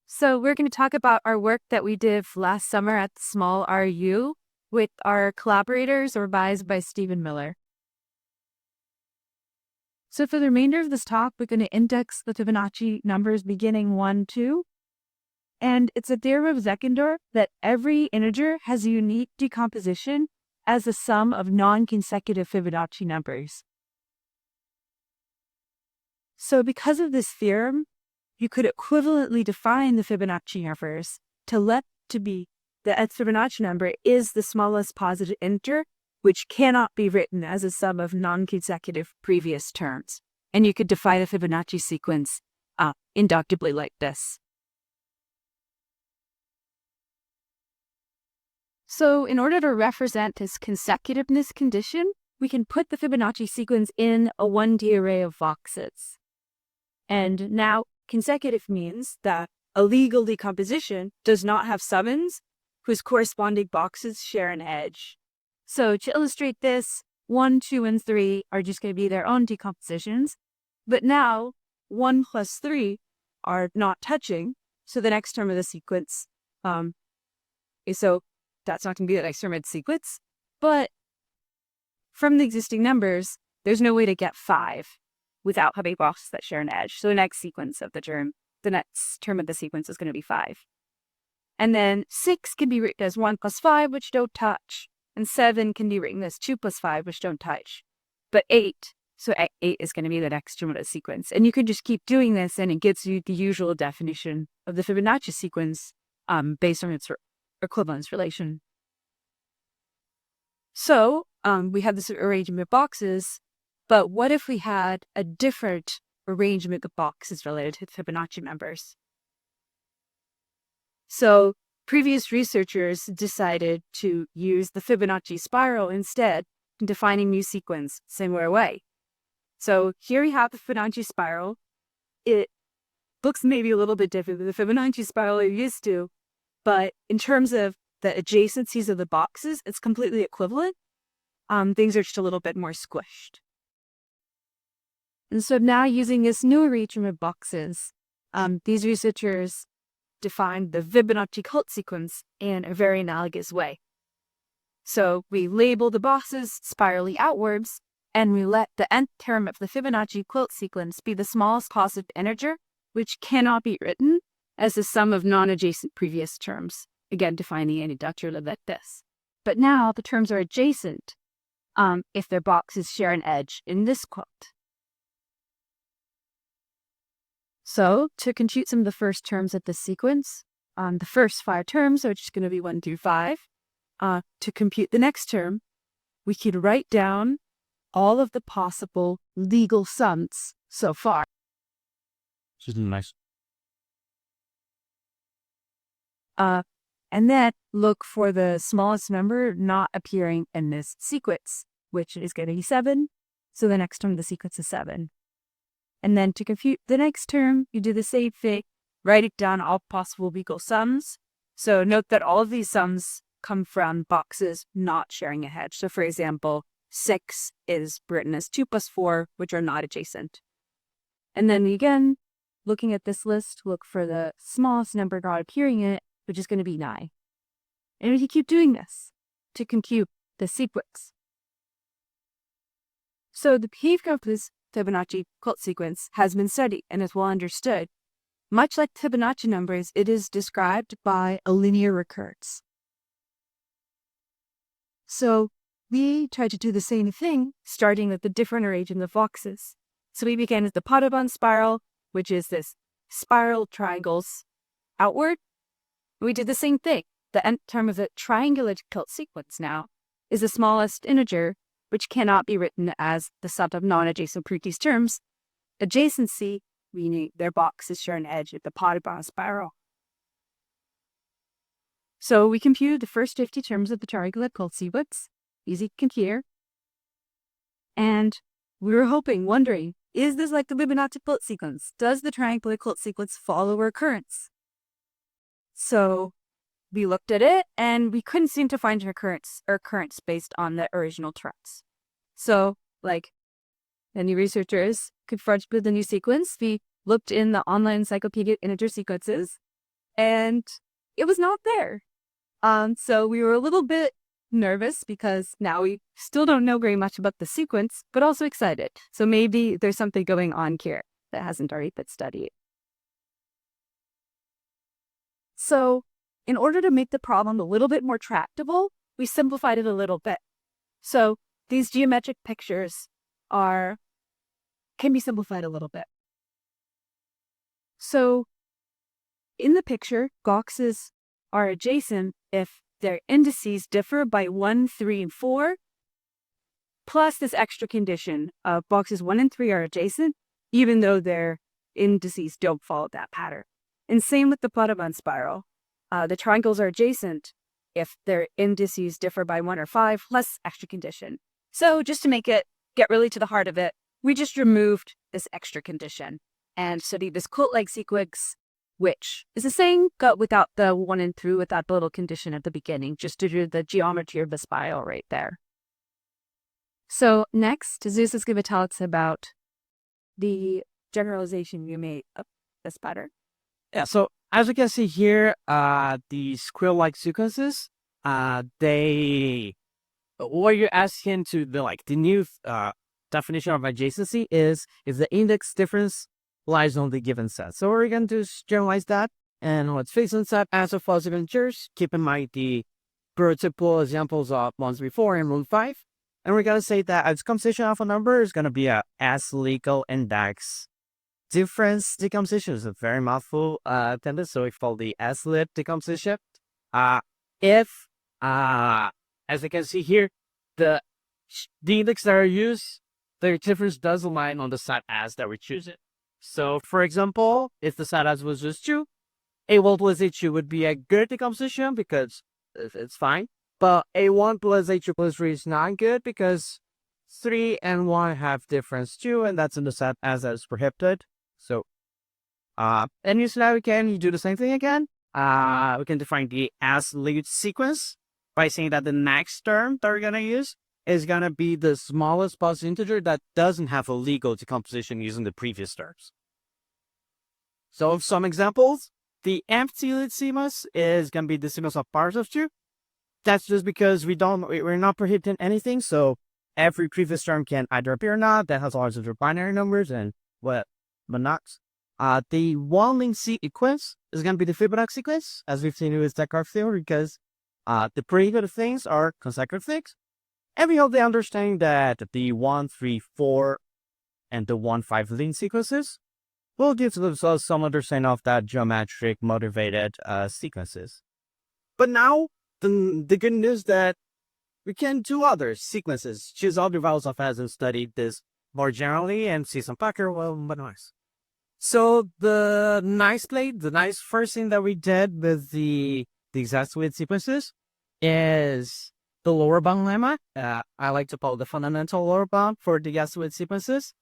So we're going to talk about our work that we did last summer at the SMALL REU with our collaborators revised by Stephen Miller. So for the remainder of this talk, we're going to index the Fibonacci numbers beginning 1, 2. And it's a theorem of Zeckendorf that every integer has a unique decomposition as the sum of non-consecutive Fibonacci numbers. So because of this theorem, you could equivalently define the Fibonacci numbers to let to be the nth Fibonacci number is the smallest positive integer, which cannot be written as a sum of non-consecutive previous terms. And you could define a Fibonacci sequence inductively like this. So in order to represent this consecutiveness condition, we can put the Fibonacci sequence in a 1D array of boxes. And now consecutive means that a legal decomposition does not have summons whose corresponding boxes share an edge. So to illustrate this, 1, 2, and 3 are just going to be their own decompositions. But now 1 plus 3 are not touching. So the next term of the sequence so that's not going to be the next term of the sequence. But from the existing numbers, there's no way to get 5 without having boxes that share an edge. So the next term of the sequence is going to be 5. And then 6 can be written as 1 plus 5, which don't touch. And 7 can be written as 2 plus 5, which don't touch. But 8 is going to be the next term of the sequence. And you can just keep doing this, and it gives you the usual definition of the Fibonacci sequence based on its equivalence relation. So we have this arrangement of boxes, but what if we had a different arrangement of boxes related to Fibonacci numbers? So previous researchers decided to use the Fibonacci spiral instead in defining new sequence similar way. So here we have the Fibonacci spiral. It looks maybe a little bit different than the Fibonacci spiral you're used to, but in terms of the adjacencies of the boxes, it's completely equivalent. Things are just a little bit more squished. And so now using this new arrangement of boxes, these researchers defined the Fibonacci cult sequence in a very analogous way. So we label the boxes spirally outwards, and we let the nth term of the Fibonacci quilt sequence be the smallest positive integer, which cannot be written as the sum of non-adjacent previous terms. Again, defining an inductor like this. But now the terms are adjacent if their boxes share an edge in this quilt. So to compute some of the first terms of this sequence, the first 5 terms are just going to be 1 through 5. To compute the next term, we could write down all of the possible legal sums so far. This is nice. And then look for the smallest number not appearing in this sequence, which is going to be 7. So the next term of the sequence is 7. And then to compute the next term, you do the same thing, writing down all possible legal sums. So note that all of these sums come from boxes not sharing a hedge. So for example, 6 is written as 2 plus 4, which are not adjacent. And then again, looking at this list, look for the smallest number not appearing in it, which is going to be 9. And we can keep doing this to compute the sequence. So the behavior of this Fibonacci quilt sequence has been studied and is well understood. Much like Fibonacci numbers, it is described by a linear recurrence. So we tried to do the same thing, starting with the different arrangement of boxes. So we began with the Pottobon spiral, which is this spiral triangles outward. We did the same thing. The nth term of the triangular quilt sequence now is the smallest integer, which cannot be written as the sum of non-adjacent previous terms. Adjacency, meaning their boxes share an edge at the Pottobon spiral. So we computed the first 50 terms of the triangular quilt sequence, easy to compute. And we were wondering, is this like the Fibonacci quilt sequence? Does the triangular quilt sequence follow recurrence? So we looked at it, and we couldn't seem to find a recurrence based on the original terms. So, like many researchers confronted with the new sequence, we looked in the online encyclopedia integer sequences, and it was not there. So we were a little bit nervous because now we still don't know very much about the sequence, but also excited. So maybe there's something going on here that hasn't already been studied. So in order to make the problem a little bit more tractable, we simplified it a little bit. So these geometric pictures can be simplified a little bit. So in the picture, boxes are adjacent if their indices differ by 1, 3, and 4, plus this extra condition of boxes 1 and 3 are adjacent, even though their indices don't follow that pattern. And same with the Potabon spiral. The triangles are adjacent if their indices differ by 1 or 5, less extra condition. So just to get really to the heart of it, we just removed this extra condition and studied this quilt-like sequence, which is the same, but without the 1 and 3, without the little condition at the beginning, just to do the geometry of the spiral right there. So next, Zeus is going to tell us about the generalization you made of this pattern. Yeah, so as you can see here, the squirrel-like sequences, what you're asking to the new definition of adjacency is if the index difference lies on the given set. So we're going to generalize that, and let's face on set as a positive integers. Keep in mind the prototypical examples of 1, 3, 4 and 1, 5. And we're going to say that its composition of a number is going to be a S-legal index difference decomposition. Is a very mouthful sentence, so we call the S-lit decomposition. If, as you can see here, the index that are used, the difference does align on the set as that we're choosing. So, for example, if the set as was just 2, A1 plus A2 would be a good decomposition because it's fine. But A1 plus A2 plus 3 is not good because 3 and 1 have difference 2, and that's in the set as that is prohibited. So, and you now we can do the same thing again. We can define the as-lead sequence by saying that the next term that we're going to use is going to be the smallest positive integer that doesn't have a legal decomposition using the previous terms. So some examples, the empty lead sequence is going to be the sequence of powers of 2. That's just because we're not prohibiting anything, so every previous term can either appear or not. That has always other binary numbers and but not. The one link sequence is going to be the Fibonacci sequence, as we've seen with Descartes theory, because the prohibited things are consecutive things. And we hope they understand that the 1, 3, 4 and the 1, 5 link sequences will give themselves some understanding of that geometric motivated sequences. But now, the good news that we can do other sequences, choose other values of S and study this more generally and see some packer, but nice. So the nice first thing that we did with the exact width sequences is the lower bound lemma. I like to call the fundamental lower bound for the exact width sequences.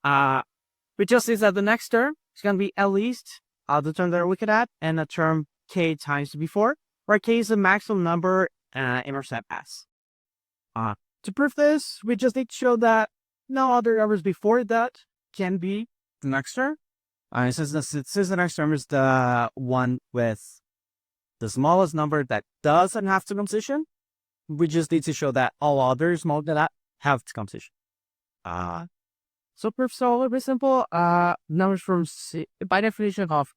We just see that the next term is going to be at least the term that we're looking at and a term k times before, where k is the maximum number in our set S. To prove this, we just need to show that no other numbers before that can be the next term. Since the next term is the one with the smallest number that doesn't have decomposition, we just need to show that all others smaller than that have decomposition. So proofs are a little bit simple. Numbers from C, by definition of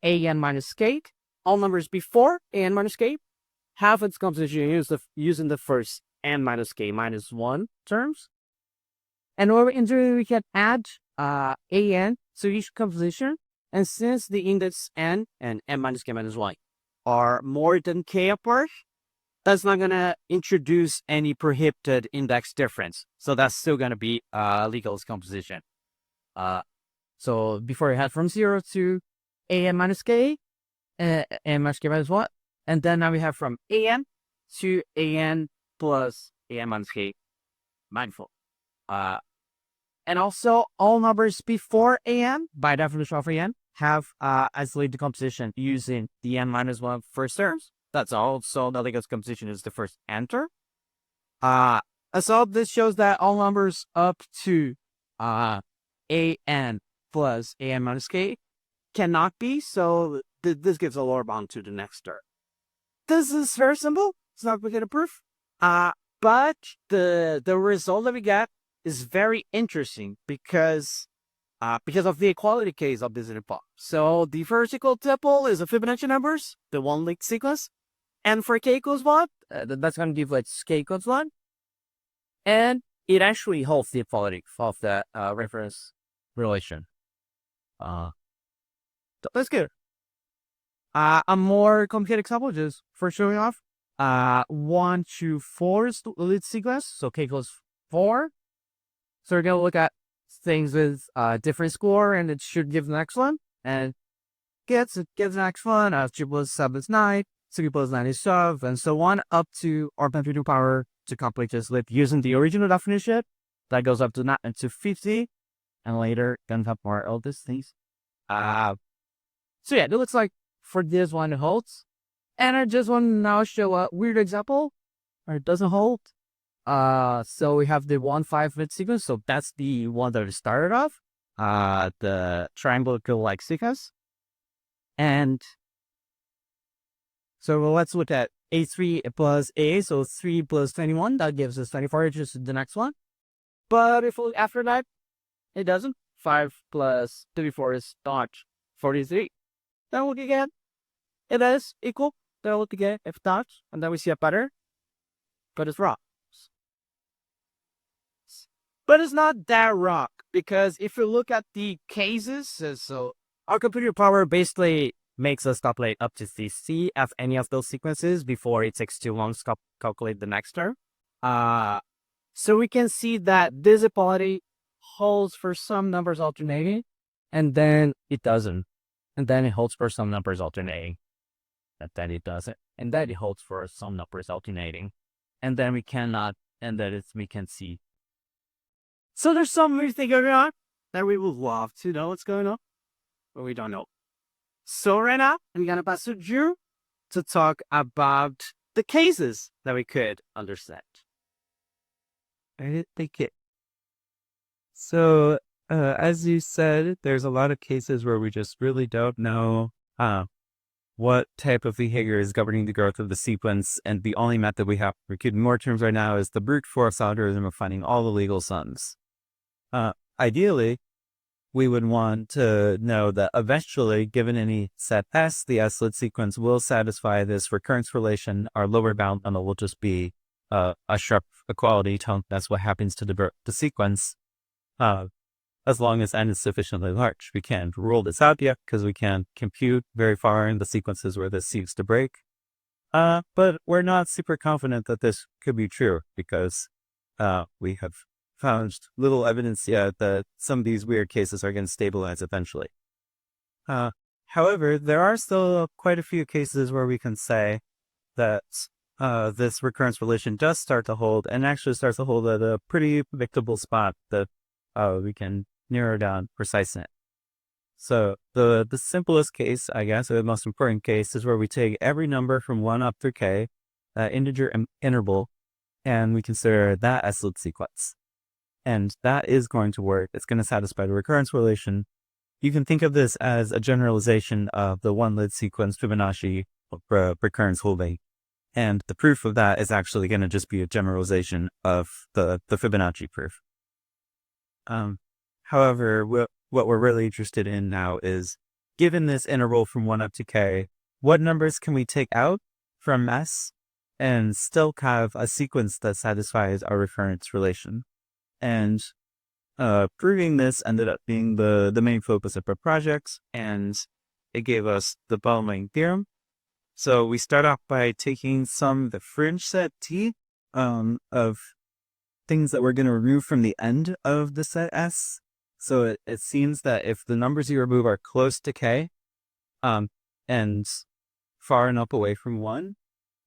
an minus k, all numbers before an minus k have its composition using the first n minus k minus 1 terms. And what we can do, we can add an to each composition. And since the index n and n minus k minus 1 are more than k apart, that's not going to introduce any prohibited index difference. So that's still going to be legal composition. So before you had from 0 to an minus k, n minus k minus 1. And then now we have from an to an plus an minus k minus 4. And also all numbers before an, by definition of an, have isolated decomposition using the n minus 1 first terms. That's all. So the legal composition is the first n term. So this shows that all numbers up to an plus an minus k cannot be. So this gives a lower bound to the next term. This is very simple. It's not complicated proof. But the result that we get is very interesting because of the equality case of this inequality. So the first equal tuple is a Fibonacci numbers, the one linked sequence. And for k equals 1, that's going to give like k equals 1. And it actually holds the equality of the reference relation. That's good. A more complicated example, just for showing off. 1 to 4 is the lead sequence, so k equals 4. So we're going to look at things with different score, and it should give the next one. And gets the next one, 2 plus 7 is 9, 3 plus 9 is 12, and so on, up to R-2 power to complete this list using the original definition. That goes up to 50, and later gonna have more of these things. So yeah, it looks like for this one it holds. And I just want to now show a weird example where it doesn't hold. So we have the 1-5 mid sequence, so that's the one that we started off. The triangle like sequence. And so let's look at A3 plus A, so 3 plus 21, that gives us 24, which is the next one. But if we look after that, it doesn't. 5 plus 34 is not 43. Then look again. It is equal. Then look again, if not, and then we see a pattern. But it's wrong. But it's not that wrong, because if you look at the cases, so our computer power basically makes us calculate up to CC of any of those sequences before it takes too long to calculate the next term. So we can see that this equality holds for some numbers alternating, and then it doesn't. And then it holds for some numbers alternating, and then it doesn't. And then it holds for some numbers alternating, and then we cannot, and then we can see. So there's some weird thing going on that we would love to know what's going on, but we don't know. So right now, I'm going to pass to Drew to talk about the cases that we could understand. Thank you. So, as you said, there's a lot of cases where we just really don't know what type of behavior is governing the growth of the sequence, and the only method we have for computing more terms right now is the brute force algorithm of finding all the legal sums. Ideally, we would want to know that eventually, given any set S, the S-lit sequence will satisfy this recurrence relation. Our lower bound will just be a sharp equality. That's what happens to the sequence. As long as n is sufficiently large. We can't rule this out yet because we can't compute very far in the sequences where this seems to break. But we're not super confident that this could be true because we have found little evidence yet that some of these weird cases are going to stabilize eventually. However, there are still quite a few cases where we can say that this recurrence relation does start to hold, and actually starts to hold at a pretty predictable spot that we can narrow down precisely. So the simplest case, I guess, or the most important case, is where we take every number from 1 up through k, integer interval, and we consider that as a sequence. And that is going to work. It's going to satisfy the recurrence relation. You can think of this as a generalization of the one-lid sequence Fibonacci recurrence holding. And the proof of that is actually going to just be a generalization of the Fibonacci proof. However, what we're really interested in now is, given this interval from 1 up to k, what numbers can we take out from S and still have a sequence that satisfies our recurrence relation? And proving this ended up being the main focus of our projects, and it gave us the following theorem. So we start off by taking the fringe set T of things that we're going to remove from the end of the set S. So it seems that if the numbers you remove are close to k and far enough away from 1,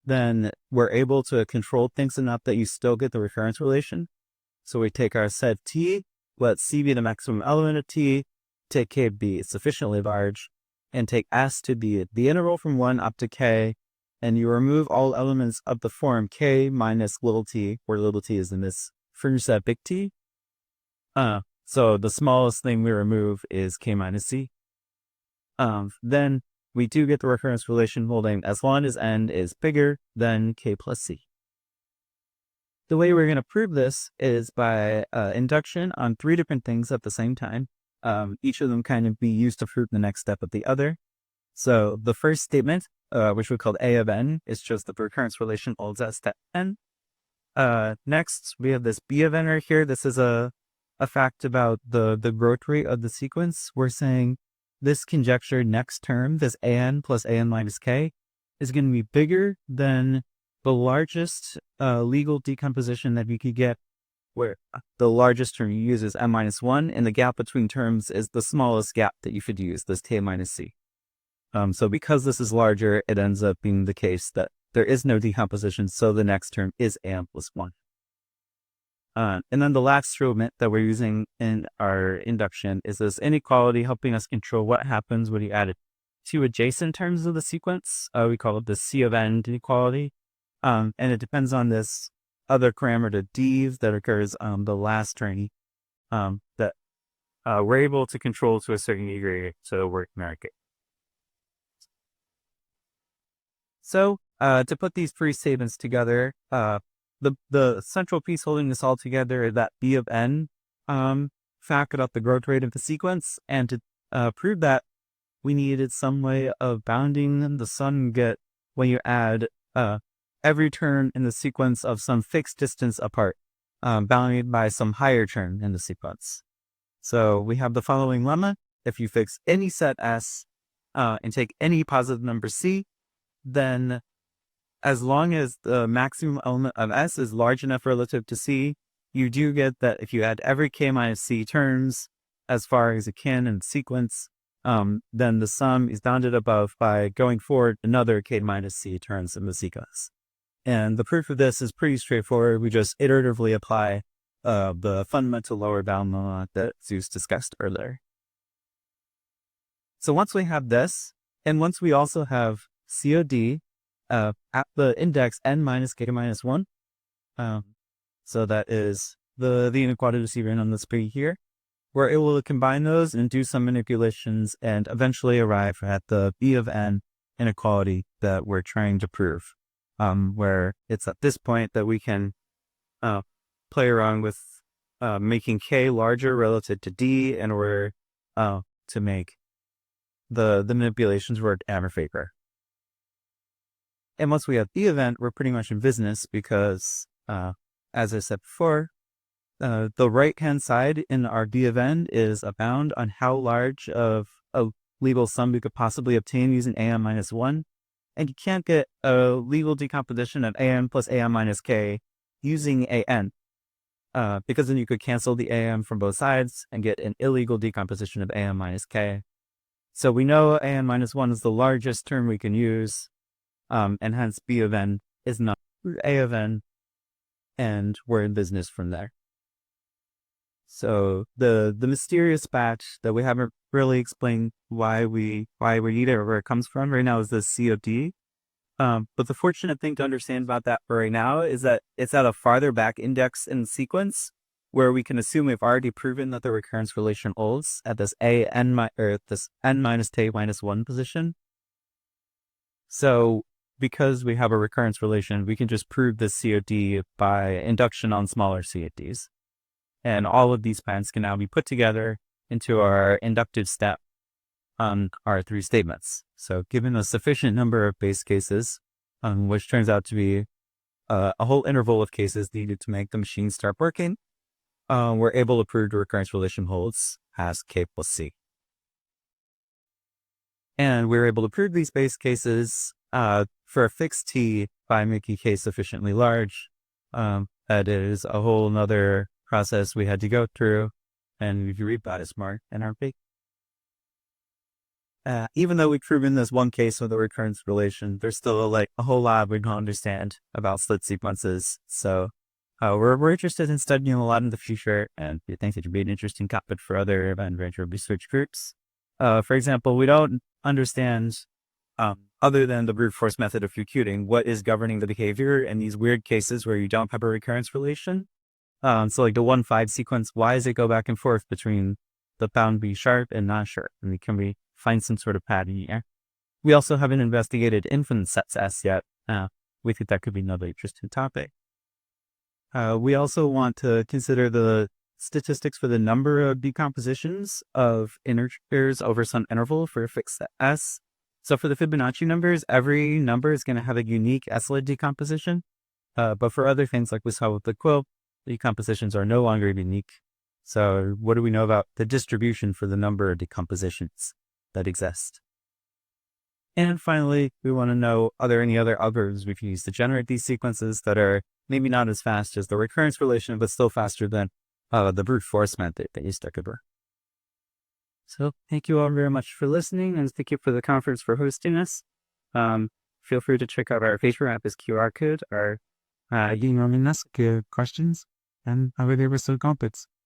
then we're able to control things enough that you still get the recurrence relation. So we take our set T, let C be the maximum element of T, take K be sufficiently large, and take S to be the interval from 1 up to K, and you remove all elements of the form K minus little t, where little t is in this fringe set big T. So the smallest thing we remove is K minus C. Then we do get the recurrence relation holding as long as n is bigger than k plus c. The way we're going to prove this is by induction on 3 different things at the same time. Each of them kind of be used to prove the next step of the other. So the first statement, which we called A of n, is just the recurrence relation holds at step n. Next, we have this B of n right here. This is a fact about the growth rate of the sequence. We're saying this conjectured next term, this an plus an minus k, is going to be bigger than the largest legal decomposition that we could get, where the largest term you use is m minus 1, and the gap between terms is the smallest gap that you could use, this k minus c. So because this is larger, it ends up being the case that there is no decomposition, so the next term is an plus 1. And then the last statement that we're using in our induction is this inequality, helping us control what happens when you add 2 adjacent terms of the sequence. We call it the C of n inequality. And it depends on this other parameter d that occurs on the last term that we're able to control to a certain degree to work in our case. So to put these 3 statements together, the central piece holding this all together is that B of n fact about the growth rate of the sequence, and to prove that, we needed some way of bounding the sum get when you add every term in the sequence of some fixed distance apart, bounded by some higher term in the sequence. So we have the following lemma. If you fix any set S and take any positive number C, then as long as the maximum element of S is large enough relative to C, you do get that if you add every k minus c terms as far as it can in the sequence, then the sum is bounded above by going forward another k minus c terms in the sequence. And the proof of this is pretty straightforward. We just iteratively apply the fundamental lower bound law that Zeus discussed earlier. So once we have this, and once we also have COD at the index n minus k minus 1, so that is the inequality we see written on the screen here, we're able to combine those and do some manipulations and eventually arrive at the B of n inequality that we're trying to prove, where it's at this point that we can play around with making k larger relative to d in order to make the manipulations work in our favor. And once we have the event, we're pretty much in business because, as I said before, the right-hand side in our B of n is a bound on how large of a legal sum we could possibly obtain using an minus 1. And you can't get a legal decomposition of an plus an minus k using an, because then you could cancel the an from both sides and get an illegal decomposition of an minus k. So we know an minus 1 is the largest term we can use, and hence B of n is not A of n, and we're in business from there. So the mysterious batch that we haven't really explained why we need it or where it comes from right now is the C of D. But the fortunate thing to understand about that for right now is that it's at a farther back index in the sequence, where we can assume we've already proven that the recurrence relation holds at this n minus k minus 1 position. So because we have a recurrence relation, we can just prove this COD by induction on smaller CODs. And all of these plans can now be put together into our inductive step on our 3 statements. So given a sufficient number of base cases, which turns out to be a whole interval of cases needed to make the machine start working, we're able to prove the recurrence relation holds as k plus c. And we're able to prove these base cases for a fixed t by making k sufficiently large. That is a whole nother process we had to go through, and if you read about it more in our paper. Even though we've proven this one case with the recurrence relation, there's still a whole lot we don't understand about slit sequences. So we're interested in studying a lot in the future, and we think it would be an interesting topic for other adventure research groups. For example, we don't understand, other than the brute force method of computing, what is governing the behavior in these weird cases where you don't have a recurrence relation. So like the 1-5 sequence, why does it go back and forth between the bound being sharp and not sharp? And can we find some sort of pattern here? We also haven't investigated infinite sets S yet. We think that could be another interesting topic. We also want to consider the statistics for the number of decompositions of integers over some interval for a fixed set S. So for the Fibonacci numbers, every number is going to have a unique S-led decomposition. But for other things like we saw with the quill, the decompositions are no longer unique. So what do we know about the distribution for the number of decompositions that exist? And finally, we want to know, are there any other algorithms we can use to generate these sequences that are maybe not as fast as the recurrence relation, but still faster than the brute force method that you stuck over. So thank you all very much for listening, and thank you for the conference for hosting us. Feel free to check out our paper app, is QR code, or email us questions, and I will give us some comments.